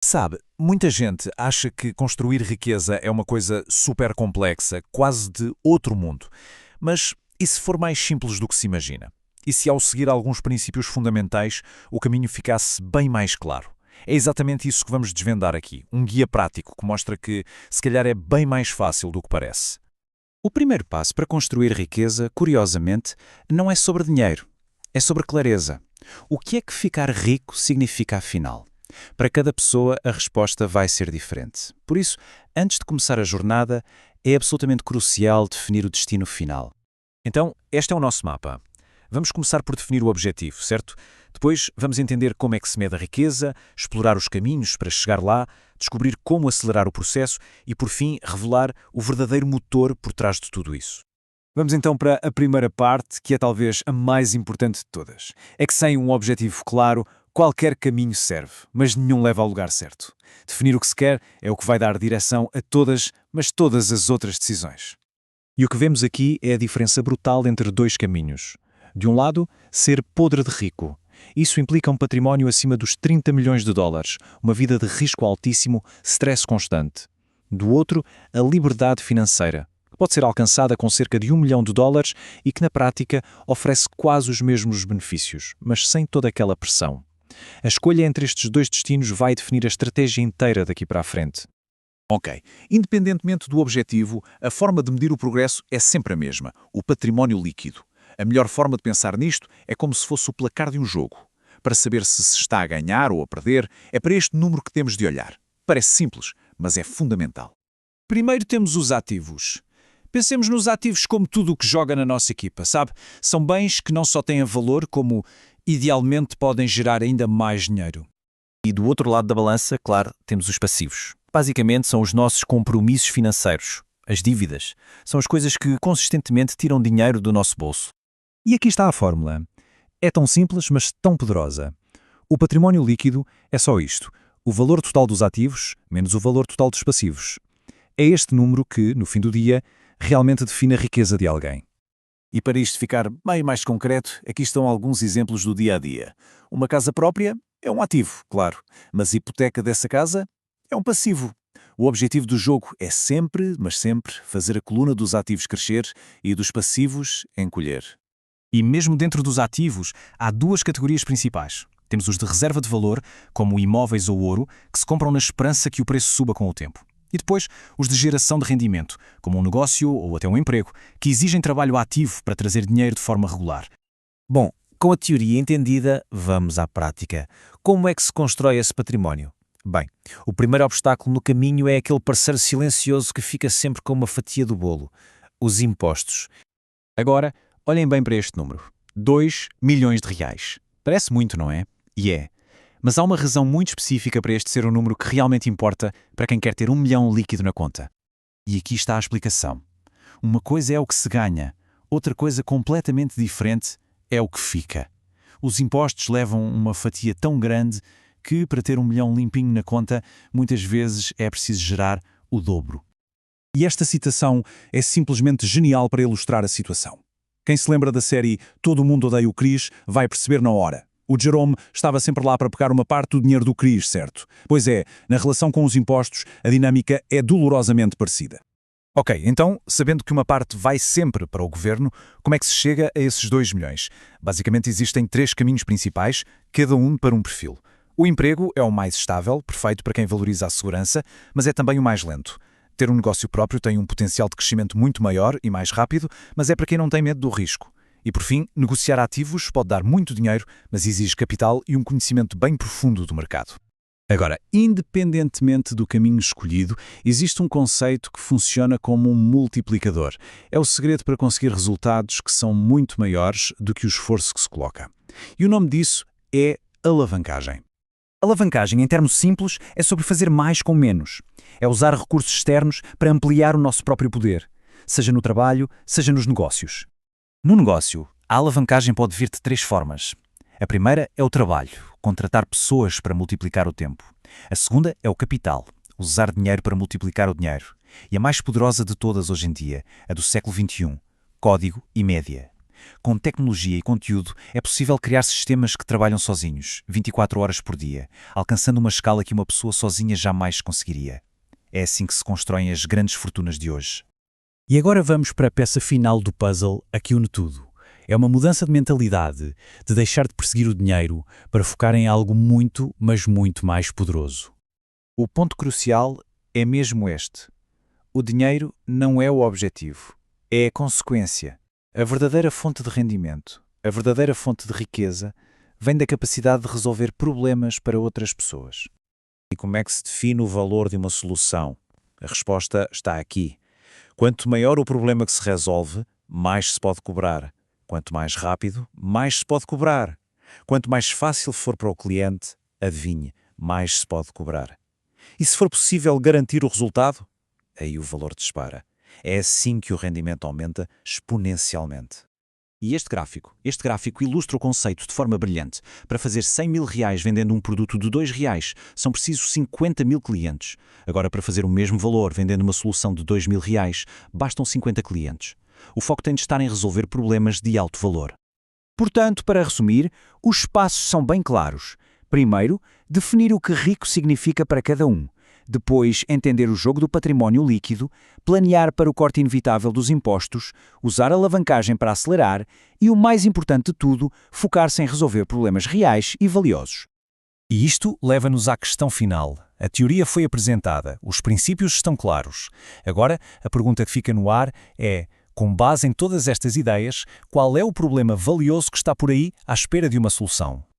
Sabe, muita gente acha que construir riqueza é uma coisa super complexa, quase de outro mundo. Mas e se for mais simples do que se imagina? E se ao seguir alguns princípios fundamentais o caminho ficasse bem mais claro? É exatamente isso que vamos desvendar aqui, um guia prático que mostra que se calhar é bem mais fácil do que parece. O primeiro passo para construir riqueza, curiosamente, não é sobre dinheiro, é sobre clareza. O que é que ficar rico significa afinal? Para cada pessoa, a resposta vai ser diferente. Por isso, antes de começar a jornada, é absolutamente crucial definir o destino final. Então, este é o nosso mapa. Vamos começar por definir o objetivo, certo? Depois vamos entender como é que se mede a riqueza, explorar os caminhos para chegar lá, descobrir como acelerar o processo e, por fim, revelar o verdadeiro motor por trás de tudo isso. Vamos então para a primeira parte, que é talvez a mais importante de todas. É que sem um objetivo claro, qualquer caminho serve, mas nenhum leva ao lugar certo. Definir o que se quer é o que vai dar direção a todas, mas todas as outras decisões. E o que vemos aqui é a diferença brutal entre dois caminhos. De um lado, ser podre de rico. Isso implica um património acima dos 30 milhões de dólares, uma vida de risco altíssimo, stress constante. Do outro, a liberdade financeira, que pode ser alcançada com cerca de 1 milhão de dólares e que, na prática, oferece quase os mesmos benefícios, mas sem toda aquela pressão. A escolha entre estes dois destinos vai definir a estratégia inteira daqui para a frente. Ok. Independentemente do objetivo, a forma de medir o progresso é sempre a mesma: o património líquido. A melhor forma de pensar nisto é como se fosse o placar de um jogo. Para saber se está a ganhar ou a perder, é para este número que temos de olhar. Parece simples, mas é fundamental. Primeiro temos os ativos. Pensemos nos ativos como tudo o que joga na nossa equipa, sabe? São bens que não só têm valor, como idealmente podem gerar ainda mais dinheiro. E do outro lado da balança, claro, temos os passivos. Basicamente são os nossos compromissos financeiros, as dívidas. São as coisas que consistentemente tiram dinheiro do nosso bolso. E aqui está a fórmula. É tão simples, mas tão poderosa. O património líquido é só isto: o valor total dos ativos menos o valor total dos passivos. É este número que, no fim do dia, realmente define a riqueza de alguém. E para isto ficar bem mais concreto, aqui estão alguns exemplos do dia a dia. Uma casa própria é um ativo, claro, mas a hipoteca dessa casa é um passivo. O objetivo do jogo é sempre, mas sempre, fazer a coluna dos ativos crescer e dos passivos encolher. E mesmo dentro dos ativos, há duas categorias principais. Temos os de reserva de valor, como imóveis ou ouro, que se compram na esperança que o preço suba com o tempo. E depois, os de geração de rendimento, como um negócio ou até um emprego, que exigem trabalho ativo para trazer dinheiro de forma regular. Bom, com a teoria entendida, vamos à prática. Como é que se constrói esse património? Bem, o primeiro obstáculo no caminho é aquele parceiro silencioso que fica sempre com uma fatia do bolo: os impostos. Agora, olhem bem para este número: 2 milhões de reais. Parece muito, não é? E é. Mas há uma razão muito específica para este ser o número que realmente importa para quem quer ter 1 milhão líquido na conta. E aqui está a explicação. Uma coisa é o que se ganha, outra coisa completamente diferente é o que fica. Os impostos levam uma fatia tão grande que, para ter 1 milhão limpinho na conta, muitas vezes é preciso gerar o dobro. E esta citação é simplesmente genial para ilustrar a situação. Quem se lembra da série Todo Mundo Odeia o Chris vai perceber na hora. O Jerome estava sempre lá para pegar uma parte do dinheiro do Chris, certo? Pois é, na relação com os impostos, a dinâmica é dolorosamente parecida. Ok, então, sabendo que uma parte vai sempre para o governo, como é que se chega a esses 2 milhões? Basicamente existem 3 caminhos principais, cada um para um perfil. O emprego é o mais estável, perfeito para quem valoriza a segurança, mas é também o mais lento. Ter um negócio próprio tem um potencial de crescimento muito maior e mais rápido, mas é para quem não tem medo do risco. E por fim, negociar ativos pode dar muito dinheiro, mas exige capital e um conhecimento bem profundo do mercado. Agora, independentemente do caminho escolhido, existe um conceito que funciona como um multiplicador. É o segredo para conseguir resultados que são muito maiores do que o esforço que se coloca. E o nome disso é alavancagem. Alavancagem, em termos simples, é sobre fazer mais com menos. É usar recursos externos para ampliar o nosso próprio poder, seja no trabalho, seja nos negócios. No negócio, a alavancagem pode vir de 3 formas. A primeira é o trabalho, contratar pessoas para multiplicar o tempo. A segunda é o capital, usar dinheiro para multiplicar o dinheiro. E a mais poderosa de todas hoje em dia, a do século XXI, código e média. Com tecnologia e conteúdo, é possível criar sistemas que trabalham sozinhos, 24 horas por dia, alcançando uma escala que uma pessoa sozinha jamais conseguiria. É assim que se constroem as grandes fortunas de hoje. E agora vamos para a peça final do puzzle, a que une tudo. É uma mudança de mentalidade, de deixar de perseguir o dinheiro para focar em algo muito, mas muito mais poderoso. O ponto crucial é mesmo este. O dinheiro não é o objetivo, é a consequência. A verdadeira fonte de rendimento, a verdadeira fonte de riqueza, vem da capacidade de resolver problemas para outras pessoas. E como é que se define o valor de uma solução? A resposta está aqui. Quanto maior o problema que se resolve, mais se pode cobrar. Quanto mais rápido, mais se pode cobrar. Quanto mais fácil for para o cliente, adivinhe, mais se pode cobrar. E se for possível garantir o resultado, aí o valor dispara. É assim que o rendimento aumenta exponencialmente. E este gráfico ilustra o conceito de forma brilhante. Para fazer 100 mil reais vendendo um produto de 2 reais, são precisos 50 mil clientes. Agora, para fazer o mesmo valor vendendo uma solução de 2 mil reais, bastam 50 clientes. O foco tem de estar em resolver problemas de alto valor. Portanto, para resumir, os passos são bem claros. Primeiro, definir o que rico significa para cada um. Depois, entender o jogo do património líquido, planear para o corte inevitável dos impostos, usar a alavancagem para acelerar e, o mais importante de tudo, focar-se em resolver problemas reais e valiosos. E isto leva-nos à questão final. A teoria foi apresentada, os princípios estão claros. Agora, a pergunta que fica no ar é: com base em todas estas ideias, qual é o problema valioso que está por aí à espera de uma solução?